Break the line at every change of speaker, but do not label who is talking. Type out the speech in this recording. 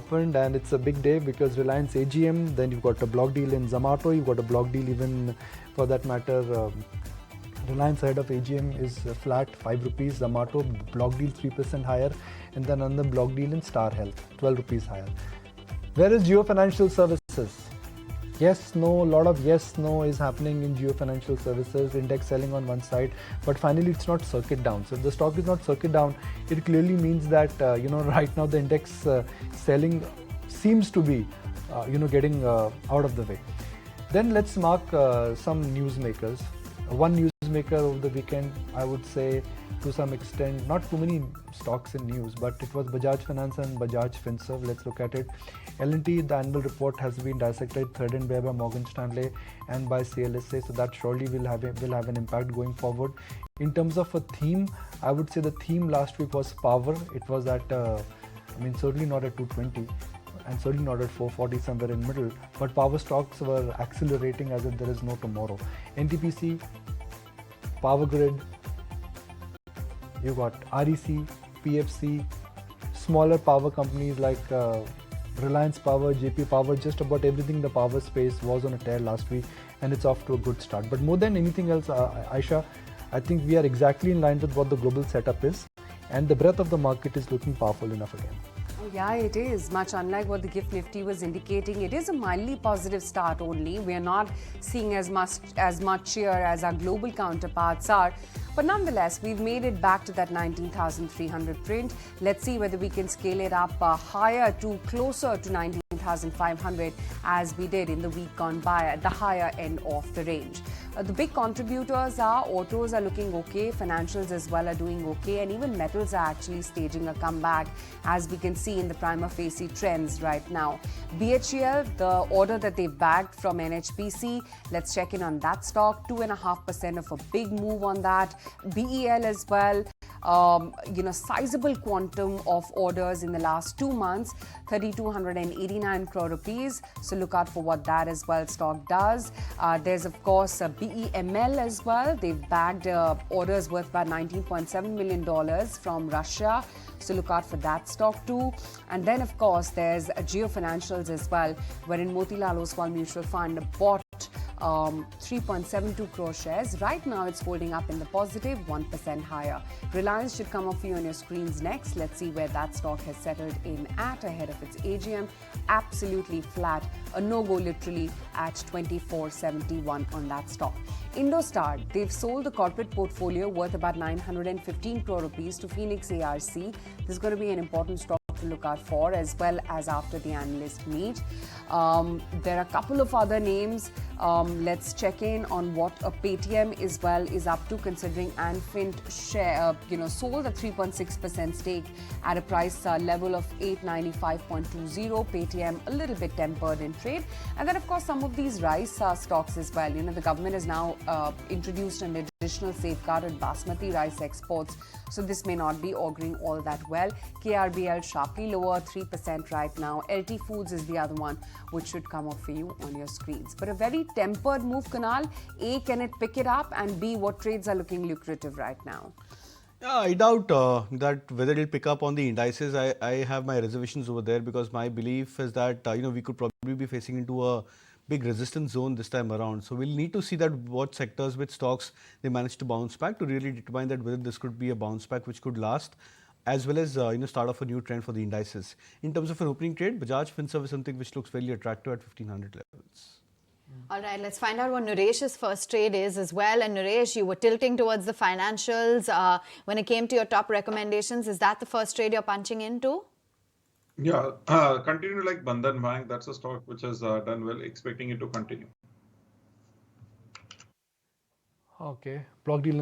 opened, and it's a big day because Reliance AGM, then you've got a block deal in Zomato, you've got a block deal even for that matter. Reliance ahead of AGM is flat 5 rupees, Zomato block deal 3% higher, and then another block deal in Star Health 12 rupees higher. Where is Jio Financial Services? Yes, no, a lot of yes, no is happening in Jio Financial Services, index selling on one side, but finally it's not circuit down. So if the stock is not circuit down, it clearly means that, right now the index selling seems to be, getting out of the way. Then let's mark some newsmakers. One newsmaker over the weekend, I would say, to some extent, not too many stocks in news, but it was Bajaj Finance and Bajaj Finserv. Let's look at it. L&T, the annual report has been dissected, threaded by Morgan Stanley and by CLSA, so that surely will have an impact going forward. In terms of a theme, I would say the theme last week was power. It was at, certainly not at 220. And certainly not at 440, somewhere in middle, but power stocks were accelerating as if there is no tomorrow. NTPC, Power Grid, you got REC, PFC, smaller power companies like Reliance Power, JP Power, just about everything in the power space was on a tear last week, and it's off to a good start. But more than anything else, Aisha, I think we are exactly in line with what the global setup is, and the breadth of the market is looking powerful enough again.
Yeah, it is. Much unlike what the GIFT Nifty was indicating, it is a mildly positive start only. We are not seeing as much cheer as our global counterparts are. But nonetheless, we've made it back to that 19,300 print. Let's see whether we can scale it up higher to closer to 19,500 as we did in the week gone by at the higher end of the range. The big contributors are autos are looking okay, financials as well are doing okay, and even metals are actually staging a comeback, as we can see in the prima facie trends right now. BHEL, the order that they've bagged from NHPC, let's check in on that stock. 2.5% of a big move on that. BEL as well. Sizable quantum of orders in the last 2 months, 3,289 crore rupees. So look out for what that as well stock does. There's of course BEML as well. They've bagged orders worth about $19.7 million from Russia. So look out for that stock too. And then of course there's Jio Financials as well, wherein Motilal Oswal Mutual Fund bought 3.72 crore shares. Right now it's holding up in the positive, 1% higher. Reliance should come up for you on your screens next. Let's see where that stock has settled in at ahead of its AGM. Absolutely flat, a no-go literally at 24.71 on that stock. Indostar, they've sold the corporate portfolio worth about 915 crore rupees to Phoenix ARC. This is going to be an important stock to look out for, as well as after the analyst meet. There are a couple of other names. Let's check in on what a Paytm as well is up to, considering Anfint share, sold a 3.6% stake at a price level of 895.20. Paytm a little bit tempered in trade. And then of course some of these rice stocks as well. The government has now introduced an additional safeguard on basmati rice exports, so this may not be auguring all that well. KRBL sharply lower, 3% right now. LT Foods is the other one, which should come up for you on your screens. But a very tempered move, Kunal. A, can it pick it up? And B, what trades are looking lucrative right now?
Yeah, I doubt that whether it'll pick up on the indices. I have my reservations over there, because my belief is that we could probably be facing into a big resistance zone this time around. So we'll need to see that what sectors, which stocks they manage to bounce back to really determine that whether this could be a bounce back which could last, as well as start off a new trend for the indices. In terms of an opening trade, Bajaj Finserv is something which looks fairly attractive at 1500 levels.
All right, let's find out what Naresh's first trade is as well. And Naresh, you were tilting towards the financials when it came to your top recommendations. Is that the first trade you're punching into?
Yeah, continue like Bandhan Bank. That's a stock which has done well, expecting it to continue.
Okay, block deal